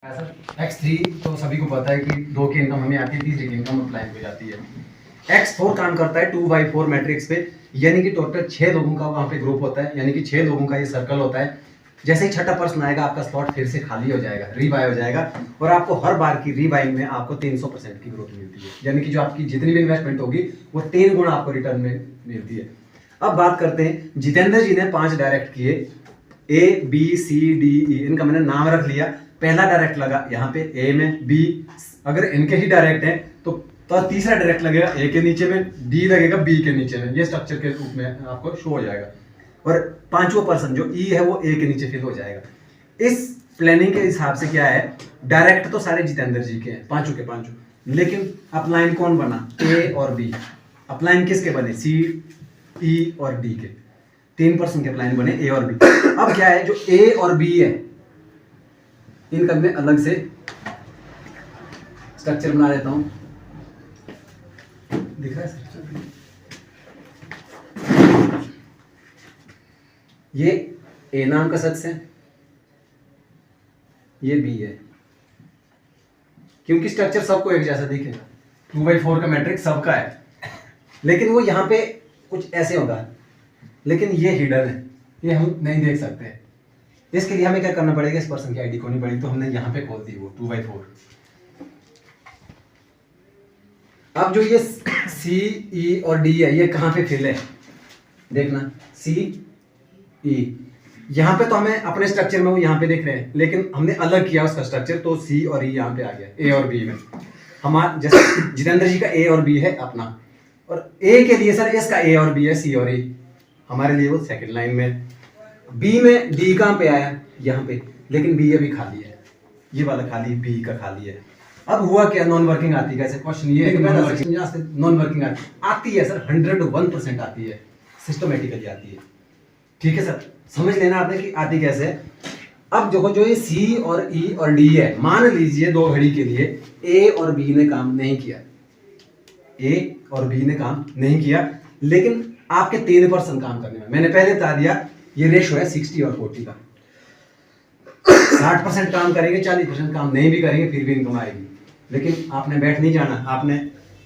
Sir X3 तो सभी को पता है कि 2 की इनकम हमें आती है, तीसरी की इनकम अपलाइन पे जाती है। X4 काम करता है 2/4 मैट्रिक्स पे, यानी कि टोटल 6 लोगों का वहाँ पे ग्रुप होता है, यानी कि 6 लोगों का ये सर्कल होता है। जैसे ही छठा पर्सन आएगा आपका स्लॉट फिर से खाली हो जाएगा, रीबाय हो जाएगा, और आपको हर बार की रीबाइंग में आपको 300% की ग्रोथ मिलती है, यानी कि जो आपकी जितनी भी इन्वेस्टमेंट होगी वो 3 गुना आपको रिटर्न में मिलती है। अब बात करते हैं, जितेंद्र जी ने 5 डायरेक्ट किए, ABCDE, इनका मैंने नाम रख लिया। पहला डायरेक्ट लगा यहाँ पे A में, B अगर इनके ही डायरेक्ट है तो तीसरा डायरेक्ट लगेगा A के नीचे में, D लगेगा B के नीचे में, ये स्ट्रक्चर के रूप में आपको शो हो जाएगा। और पांचवा पर्सन जो E है वो A के नीचे फिल हो जाएगा। इस प्लानिंग के हिसाब से क्या है, डायरेक्ट तो सारे जितेंद्र जी के हैं, पांचों के पांचों, लेकिन अपलाइन कौन बना, A और B। अपलाइन किसके बने, C, E और D के। 3% के अपलाइन बने A और B। अब क्या है, जो A और B है इनका मैं अलग से स्ट्रक्चर बना देता हूं, दिख रहा है सर? ये A नाम का शख्स है, ये B है, क्योंकि स्ट्रक्चर सबको एक जैसा दिखेगा, 2/4 का मैट्रिक्स सबका है, लेकिन वो यहाँ पे कुछ ऐसे होगा, लेकिन ये हिडन है, ये हम नहीं देख सकते। इसके लिए हमें क्या करना पड़ेगा, इस पर्सन की आईडी खोलनी पड़ेगी, तो हमने यहाँ पे खोल दी वो 2/4। अब जो ये C, E और D है, ये कहाँ पे फिल है, देखना C, E, यहाँ पे तो हमें अपने स्ट्रक्चर में वो यहाँ पे देख रहे हैं, लेकिन हमने अलग किया उसका स्ट्रक्चर, तो C और E यहाँ पे आ गया, A और B में। हमारा जैसे जितेंद्र जी का A और B है अपना, और A के लिए सर इसका A और B है, C और E हमारे लिए वो सेकंड लाइन में। B में D कहाँ पे आया, यहाँ पे, लेकिन B अभी खाली है, ये वाला खाली, B का खाली है। अब हुआ क्या, नॉन वर्किंग आती है, कैसे क्वेश्चन ये है कि नॉन वर्किंग आती है सर, 101% आती है, सिस्टमेटिकली आती है, ठीक है सर, समझ लेना आपने कि आती कैसे है। अब देखो जो ये C और E और D है, मान लीजिए 2 घड़ी के लिए A और B ने काम नहीं किया, A और B ने काम नहीं किया, लेकिन आपके 3% काम करने में, मैंने पहले बता दिया ये रेशो है 60 और 40 का। 60% काम करेंगे, 40% काम नहीं भी करेंगे, फिर भी इनकम आएगी, लेकिन आपने बैठ नहीं जाना, आपने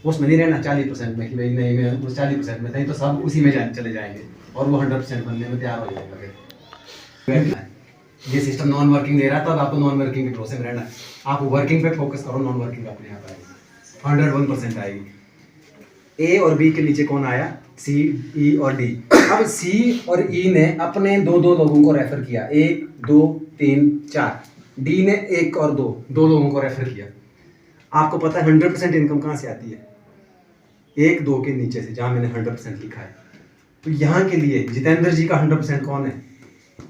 उसमें नहीं रहना 40% में कि भाई नहीं मैं उस 40% में, नहीं तो सब उसी में चले जाएंगे और वो 100% बनने में तैयार हो जाएगा। फिर ये सिस्टम नॉन वर्किंग दे रहा है, तब आपको नॉन वर्किंग के प्रोसेस में रहना है, आप वर्किंग पे फोकस करो, नॉन वर्किंग अपने आप आएगी, 101% आएगी। A और B के नीचे कौन आया, C, E और D। अब C और E ने अपने 2-2 लोगों को रेफर किया, 1, 2, 3, 4। D ने 1 और 2 लोगों को रेफर किया। आपको पता है 100% इनकम कहाँ से आती है, 1, 2 के नीचे से, जहाँ मैंने 100% लिखा है। तो यहाँ के लिए जितेंद्र जी का 100% कौन है,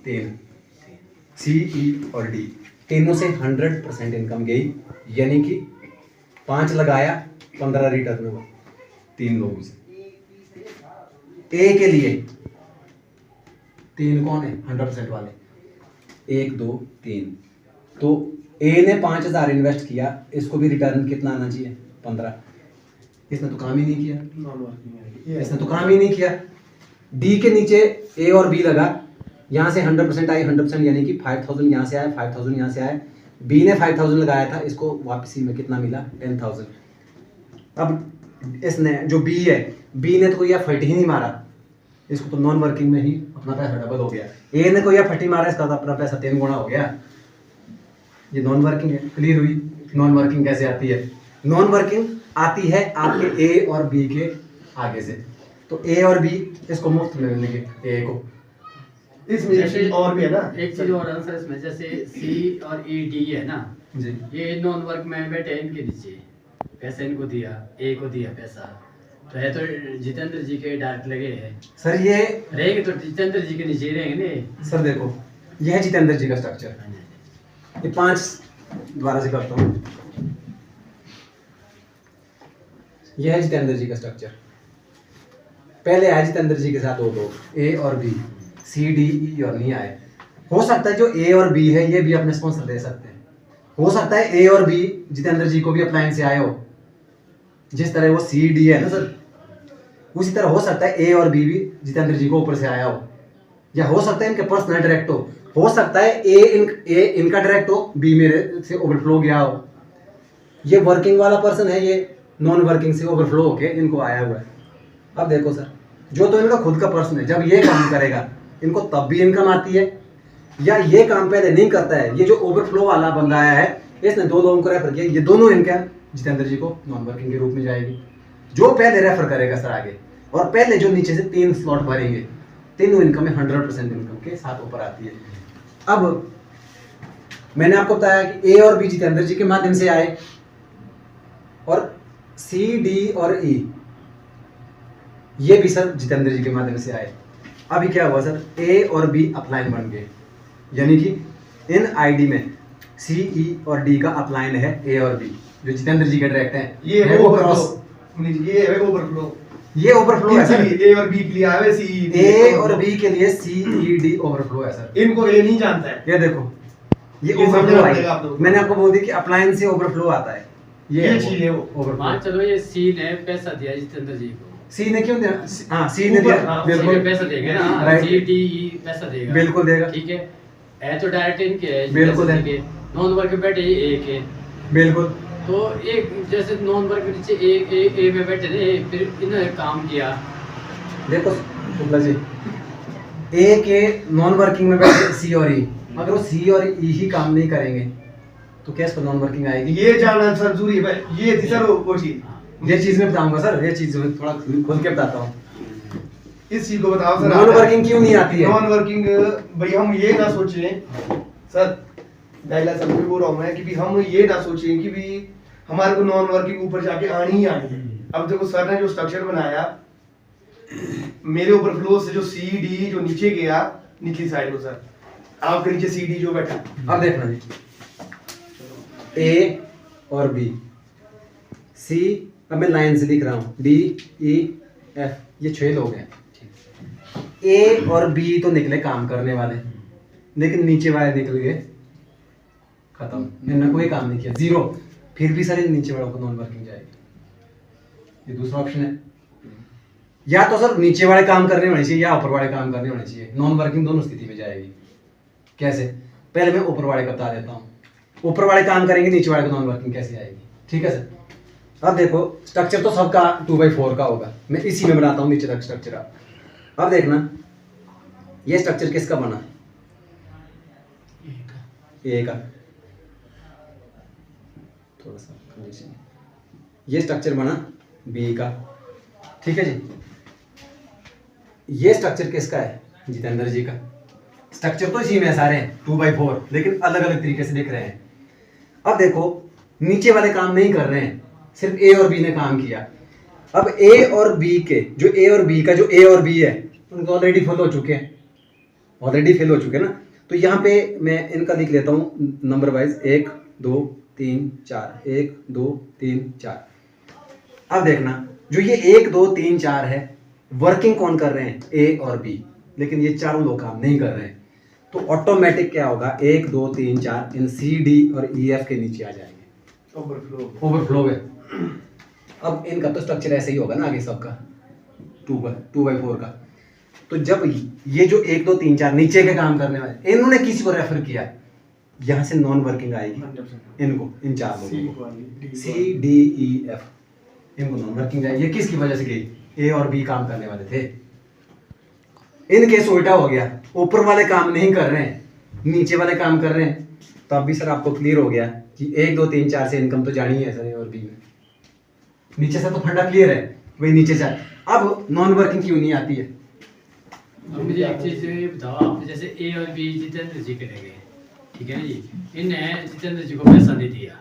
3, C, E और D, तीनों से 100% इनकम गई, यानी कि 5 लगाया, 15 रिटर्न हुआ 3 लोगों से। A के लिए 3 कौन है 100% वाले, 1, 2, 3, तो A ने 5,000 इन्वेस्ट किया, इसको भी रिटर्न कितना आना चाहिए, 15। इसने तो काम ही नहीं किया, इसने तो काम ही नहीं किया। D के नीचे A और B लगा, यहाँ से 100% आई, 100% यानी कि 5,000 यहाँ से आया, 5,000 यहाँ से आया। B ने 5,000 लगाया था, इसको वापसी में कितना मिला, 10,000। अब इसने जो B है, B ने तो कोई एफर्ट ही नहीं मारा, इसको तो नॉन वर्किंग में ही अपना पैसा डबल हो गया। A ने कोई एफर्ट ही मारा, इसका तो अपना पैसा 3 गुना हो गया, ये नॉन वर्किंग है। क्लियर हुई नॉन वर्किंग कैसे आती है, नॉन वर्किंग आती है आपके A और B के आगे से, तो A और B इसको मुफ्त में मिलेंगे A को। इसमें जैसे और भी है ना, एक चीज और आंसर इसमें, जैसे C और E, D है ना जी, ये नॉन वर्क में बैठे, इनके नीचे पैसा इनको दिया, A को दिया पैसा, तो है तो जितेंद्र जी के डायरेक्ट लगे हैं सर ये रहेंगे, तो जितेंद्र जी के नीचे ही रहेंगे ने। सर देखो यह है जितेंद्र जी का स्ट्रक्चर, ये 5 द्वारा से करता हूँ, यह है जितेंद्र जी का स्ट्रक्चर। पहले आए जितेंद्र जी के साथ 2 लोग, A और B, C, D, E और नहीं आए। हो सकता है जो A और B है ये भी अपने स्पॉन्सर दे सकते हैं, हो सकता है A और B जितेंद्र जी को भी अपलाइन से आए हो, जिस तरह वो C, D है ना सर, उसी तरह हो सकता है A और B भी जितेंद्र जी को ऊपर से आया हो, या हो सकता है इनके पर्सनल डायरेक्ट हो, हो सकता है ए इनका डायरेक्ट हो, बी मेरे से ओवरफ्लो गया हो। ये वर्किंग वाला पर्सन है, ये नॉन वर्किंग से ओवरफ्लो होके इनको आया हुआ है। अब देखो सर, जो तो इनका खुद का पर्सन है, जब ये काम करेगा इनको तब भी इनकम आती है, या ये काम पहले नहीं करता है, ये जो ओवरफ्लो वाला बंदा आया है इसने 2 लोगों को रेफर किया, ये दोनों इनका जितेंद्र जी को नॉन वर्किंग के रूप में जाएगी। जो पहले रेफर करेगा सर आगे, और पहले जो नीचे से 3 स्लॉट भरेंगे, तीनों इनकम में 100% इनकम के साथ ऊपर आती है। अब मैंने आपको बताया कि ए और बी जितेंद्र जी के माध्यम से आए, और सी डी और ई ये भी सर जितेंद्र जी के माध्यम से आए। अभी क्या हुआ सर, ए और बी अपलाइन बन गए, यानी कि इन आईडी में सी ई और डी का अपलाइन है ए और बी, जो जितेंद्र जी के डायरेक्ट हैं। ये है वो ओवरफ्लो, क्रॉस, ये है ओवरफ्लो, ये ओवरफ्लो है सर। ए और बी के लिए आवे, सी ए और बी के लिए सी ई डी ओवरफ्लो है सर। इनको ये नहीं जानता है। ये देखो, ये ये ओवरफ्लो समझना है। पड़ेगा आप लोगों को। मैंने आपको बोल दिया कि अपलाइन से ओवरफ्लो आता है, ये चीज है वो। ओवरफ्लो। मान चलो ये सी ने पैसा दिया जितेंद्र जी को, सी ने क्यों दिया? हाँ, सी ने ऊपर, दिया, हाँ, सी बिल्कुल ने पैसा देगा ना, राइट। सी डी ई पैसा देगा, बिल्कुल देगा, ठीक है तो डायरेक्ट इनके है, बिल्कुल जितेंद्र है। जी के नॉन वर्क में बैठे ये एक है, बिल्कुल। तो एक जैसे नॉन वर्क के नीचे ए में बैठे थे, फिर इन्होंने काम किया। देखो शुक्ला जी, ए के नॉन वर्किंग में बैठे सी और ई, अगर वो सी और ई ही काम नहीं करेंगे तो कैसे पर नॉन वर्किंग आएगी? ये जानना सर जरूरी है भाई। ये थी सर वो चीज। ये चीज मैं बताऊंगा सर, ये चीज थोड़ा खोल के बताता हूँ। इस चीज को बताओ सर। नॉन वर्किंग क्यों नहीं आती है? नॉन वर्किंग भाई हम ये ना सोचें सर, डायला सर भी बोल रहा हूँ मैं कि भी हम ये ना सोचें कि भी हमारे को नॉन वर्किंग ऊपर जाके आनी ही आनी है। अब देखो सर ने जो स्ट्रक्चर बनाया, मेरे ऊपर फ्लो से जो सी डी जो नीचे गया निचली साइड को सर, आपके नीचे सी डी जो बैठा। अब देखना जी, ए और बी, सी, अब मैं लाइन से लिख रहा हूँ, डी ई एफ, ये 6 लोग हैं। ए और बी तो निकले काम करने वाले, लेकिन नीचे वाले निकल गए खत्म, इन्होंने कोई काम नहीं किया, 0। फिर भी सर इन नीचे वालों को नॉन वर्किंग जाएगी। ये दूसरा ऑप्शन है, या तो सर नीचे वाले काम करने होने चाहिए या ऊपर वाले काम करने होने चाहिए, नॉन वर्किंग दोनों स्थिति में जाएगी। कैसे? पहले मैं ऊपर वाले का बता देता हूँ, ऊपर वाले काम करेंगे, नीचे वाले को नॉन वर्किंग कैसे आएगी, ठीक है सर। अब देखो स्ट्रक्चर तो सबका 2/4 का होगा, मैं इसी में बनाता हूँ नीचे तक स्ट्रक्चर। अब देखना ये स्ट्रक्चर किसका बना? ए का, थोड़ा सा नीचे। ये स्ट्रक्चर बना बी का, ठीक है जी। ये स्ट्रक्चर किसका है? जितेंद्र जी का। स्ट्रक्चर तो इसी में सारे 2/4, लेकिन अलग अलग तरीके से दिख रहे हैं। अब देखो नीचे वाले काम नहीं कर रहे हैं, सिर्फ ए और बी ने काम किया। अब ए और बी के जो ए और बी का जो ए और बी है उनको ऑलरेडी फिल हो चुके हैं, ऑलरेडी फिल हो चुके हैं ना। तो यहाँ पे मैं इनका लिख लेता हूँ नंबर वाइज, 1 2 3 4, 1 2 3 4। अब देखना जो ये 1 2 3 4 है, वर्किंग कौन कर रहे हैं? ए और बी, लेकिन ये चारों लोग काम नहीं कर रहे हैं। तो ऑटोमेटिक क्या होगा? 1 2 3 4 इन सी डी और ई एफ के नीचे आ जाएंगे, ओवरफ्लो है। अब इनका तो स्ट्रक्चर ऐसे ही होगा ना आगे सबका 2/4 का। तो जब ये जो 1 2 3 4 नीचे के काम करने वाले, इन्होंने किसी को रेफर किया, यहाँ से नॉन वर्किंग आएगी इनको, इन 4 लोगों को, सी डी ई एफ, इनको नॉन वर्किंग जाएगी। ये किसकी वजह से गई? ए और बी काम करने वाले थे। इन केस उल्टा हो गया, ऊपर वाले काम नहीं कर रहे हैं, नीचे वाले काम कर रहे हैं। तो अब भी सर आपको क्लियर हो गया कि 1 2 3 4 से इनकम तो जानी है सर ए और बी में। नीचे से तो फंडा क्लियर है, वही नीचे से। अब नॉन वर्किंग क्यों नहीं आती है? अब मुझे एक चीज ये बताओ, आप जैसे ए और बी जितेंद्र जी के रह गए, ठीक है ना जी, इन्हें जितेंद्र जी को पैसा नहीं दिया,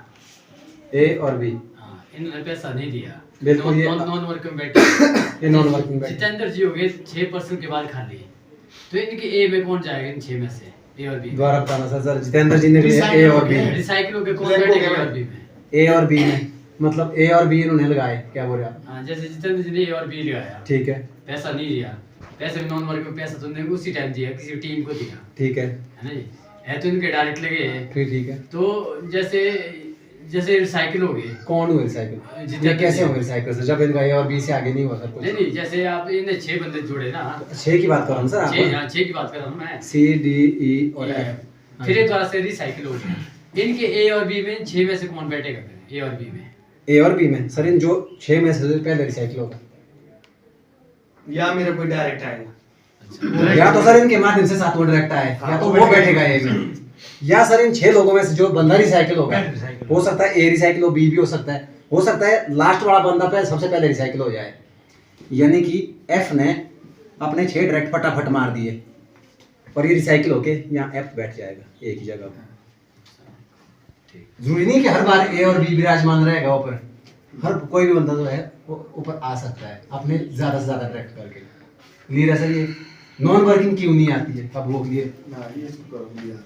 ए और बी, हाँ इन्होंने पैसा नहीं दिया, बिल्कुल ये नॉन वर्किंग बैठे, ये नॉन वर्किंग बैठे। जितेंद्र जी हो गए 6% के बाद खाली, तो इनके ए में कौन जाएगा इन 6 में से? ए और बी दोबारा बताना सर, जितेंद्र जी ने लिया ए और बी में, रिसाइकिल हो गए, कौन बैठेगा ए और बी में? ए और बी में, मतलब ए और बी इन्होंने लगाए, क्या बोल रहे आप? हाँ जैसे जितेंद्र जी ने ए और बी लगाया, ठीक है, पैसा नहीं दिया, पैसे में नॉन वर्किंग पैसा तो उन्होंने उसी टाइम दिया, किसी टीम को दिया, ठीक है, है ना जी, है तो इनके डायरेक्ट लगे हैं। फिर ठीक है। तो जैसे जैसे रिसाइकिल हो गए। कौन हुए रिसाइकिल? जितने ये कैसे भी- होंगे रिसाइकिल सर, जब इनका ए और बी से आगे नहीं हुआ सर कुछ? नहीं नहीं, जैसे आप इन्हें 6 बंदे जुड़े ना, 6 की बात कर रहा हूँ सर 6, आप। हाँ 6 की बात कर रहा हूँ मैं। सी डी ई और एफ। फिर ये दोबारा से रिसाइकिल हो गया। इनके ए और बी में 6 में से कौन बैठेगा फिर ए और बी में? ए और बी में सर इन जो 6 में से पहले रिसाइकिल होगा, या मेरा कोई डायरेक्ट आएगा, अच्छा, या तो सर इनके माध्यम से साथ में डायरेक्ट आए, हाँ, या तो वो वो बैठेगा बैठेगा ए में, या सर इन 6 लोगों में से जो बंदा रिसाइकिल होगा, रिसाइकिल हो सकता है ए रिसाइकिल हो, बी भी हो सकता है लास्ट वाला बंदा पे सबसे पहले रिसाइकिल हो जाए। यानी कि एफ ने अपने 6 डायरेक्ट फटाफट मार दिए और ये रिसाइकिल होके यहाँ एफ बैठ जाएगा एक ही जगह पर। जरूरी नहीं कि हर बार ए और बी विराजमान रहेगा ऊपर, हर कोई भी बंदा जो है वो ऊपर आ सकता है अपने ज्यादा से ज्यादा डायरेक्ट करके। क्लियर है सर? ये नॉन वर्किंग क्यों नहीं आती है, अब वो क्लियर? हाँ, ये इसको करो लिया।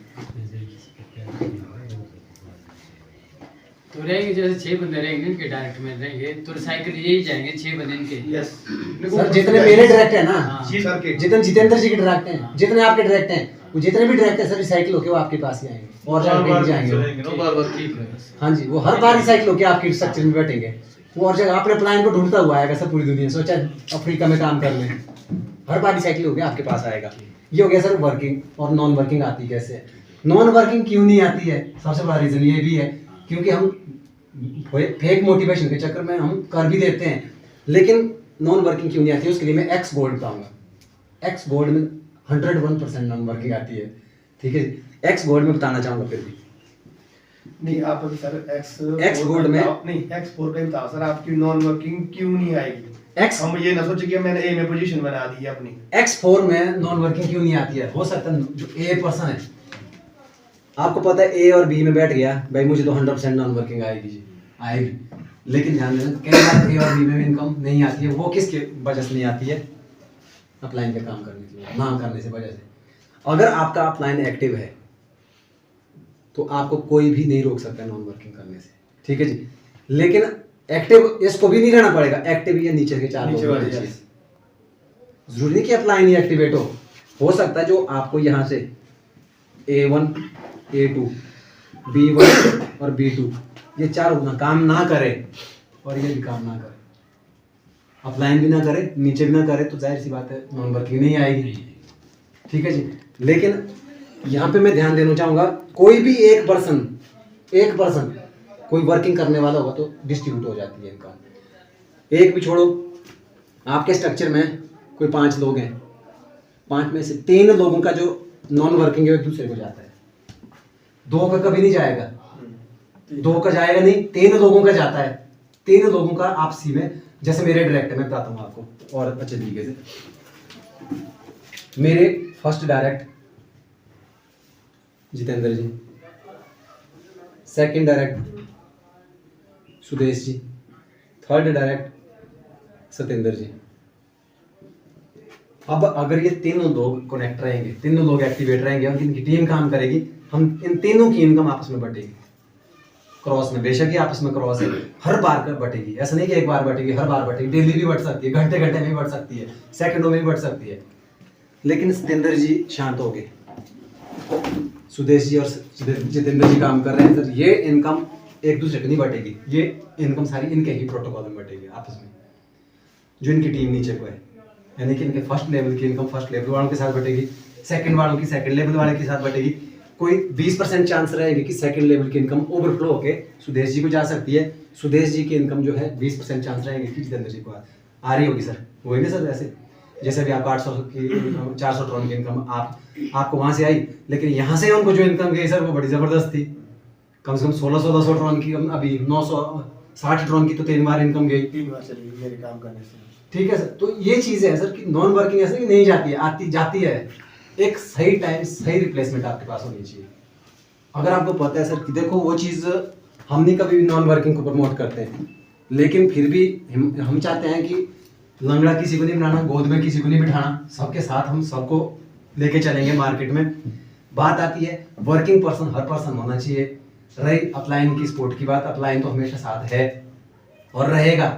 तो रहेंगे जैसे 6 बंदे रहेंगे इनके डायरेक्ट में रहेंगे, तो रिसाइकिल यही जाएंगे 6 बंदे इनके। यस सर जितने मेरे डायरेक्ट है ना, हाँ। सर के जितने जितेंद्र जी के डायरेक्ट हैं, हाँ। जितने आपके डायरेक्ट हैं, वो जितने भी डायरेक्ट हैं सर रिसाइकिल होके वो आपके पास ही आएंगे और जगह पे नहीं जाएंगे वो। ठीक है। हाँ जी, वो हर बार रिसाइकिल होके आपके स्ट्रक्चर में बैठेंगे, वो और जगह अपने प्लान को ढूंढता हुआ आएगा सर पूरी दुनिया, सोचा अफ्रीका में काम कर लें, हर बार रिसाइकिल होके आपके पास आएगा। ये हो गया सर वर्किंग। और नॉन वर्किंग आती कैसे? नॉन वर्किंग क्यों नहीं आती है? सबसे बड़ा रीजन ये भी है क्योंकि हम फेक मोटिवेशन के चक्कर में हम कर भी देते हैं, लेकिन नॉन वर्किंग क्यों नहीं आती है उसके लिए मैं एक्स बोर्ड बताऊंगा। एक्स बोर्ड में 101% नॉन वर्किंग आती है, ठीक है? एक्स बोर्ड में बताना चाहूंगा फिर भी। नहीं, आप अभी सर एक्स बोर्ड में नहीं, एक्स बोर्ड में बताओ सर आपकी नॉन वर्किंग क्यों नहीं आएगी। एक्स हम ये ना सोचे कि मैंने ए में पोजीशन बना दी है अपनी। X4 में नॉन वर्किंग क्यों नहीं आती है? हो सकता है जो ए पर्सन है, आपको पता है ए और बी में बैठ गया भाई, मुझे तो 100% नॉन वर्किंग आएगी जी, आएगी, लेकिन ध्यान देना कई बार ए और बी में इनकम नहीं आती है। वो किसके वजह से नहीं आती है? अपलाइन पे काम करने की वजह, ना करने से वजह से। अगर आपका अपलाइन एक्टिव है तो आपको कोई भी नहीं रोक सकता नॉन वर्किंग करने से, ठीक है जी? लेकिन एक्टिव इसको भी नहीं रहना पड़ेगा, एक्टिव ये नीचे के 4 नीचे लोग वाले, होने चाहिए। जरूरी नहीं कि अपलाइन ही एक्टिवेट हो सकता है जो आपको यहाँ से A1, A2, B1 और B2 ये 4 ना काम ना करे और ये भी काम ना करे, अपलाइन भी ना करे, नीचे भी ना करे, तो जाहिर सी बात है नॉन वर्किंग नहीं आएगी, ठीक है जी? लेकिन यहाँ पे मैं ध्यान देना चाहूँगा, कोई भी एक पर्सन कोई वर्किंग करने वाला होगा तो डिस्ट्रीब्यूट हो जाती है इनकम। एक भी छोड़ो, आपके स्ट्रक्चर में कोई 5 लोग हैं, 5 में से 3 लोगों का जो नॉन वर्किंग है एक दूसरे को जाता है, 2 का कभी नहीं जाएगा, 2 का जाएगा नहीं, 3 लोगों का जाता है। 3 लोगों का आपसी में, जैसे मेरे डायरेक्ट मैं बताता हूँ आपको और अच्छे तरीके से। मेरे फर्स्ट डायरेक्ट जितेंद्र जी, second direct Sudesh ji, third direct Satyendra जी। अब अगर ये तीनों लोग कनेक्ट रहेंगे, तीनों लोग एक्टिवेट रहेंगे और इनकी टीम काम करेगी, हम इन तीनों की इनकम आपस में बटेगी क्रॉस में। बेशक ही आपस में क्रॉस है, हर बार कर बटेगी, ऐसा नहीं कि एक बार बटेगी, हर बार बटेगी, डेली भी बढ़ सकती है, घंटे घंटे में भी बढ़ सकती है, सेकंडों में भी बढ़ सकती है। लेकिन सत्येंद्र जी शांत हो गए, सुदेश जी और जितेंद्र जी काम कर रहे हैं, सर ये इनकम एक दूसरे को नहीं बटेगी, ये इनकम सारी इनके ही प्रोटोकॉल में बटेगी आपस में, जो इनकी टीम नीचे को है। यानी कि इनके फर्स्ट लेवल की इनकम फर्स्ट लेवल वालों के साथ बटेगी, सेकंड वालों की सेकंड लेवल वाले के साथ बटेगी। कोई 20% चांस रहेगी कि सेकंड लेवल की इनकम ओवरफ्लो होके सुदेश जी को जा सकती है, सुदेश जी की इनकम जो है 20% चांस रहेंगे कि जितेंद्र जी को आ रही होगी। सर वही ना सर, वैसे जैसे भी आप 800 की 400 ट्रॉन की इनकम आपको वहां से आई, लेकिन यहाँ से उनको जो इनकम गई सर वो बड़ी जबरदस्त थी, कम से कम 1600 ट्रॉन की, अभी 960 ट्रॉन की तो 3 बार इनकम गई, 3 बार चली गई मेरे काम करने से। ठीक है सर। तो ये चीज़ है सर कि नॉन वर्किंग ऐसे कि नहीं जाती है, आती जाती है। एक सही टाइम सही रिप्लेसमेंट आपके पास होनी चाहिए। अगर आपको पता है सर कि देखो वो चीज़ हम नहीं कभी भी नॉन वर्किंग को प्रमोट करते हैं, लेकिन फिर भी हम चाहते हैं कि लंगड़ा किसी को नहीं बनाना, गोद में किसी को नहीं बिठाना, सबके साथ हम सबको लेके चलेंगे मार्केट में। बात आती है वर्किंग पर्सन, हर पर्सन होना चाहिए। रही अपलाइन की सपोर्ट की बात, अपलाइन तो हमेशा साथ है और रहेगा।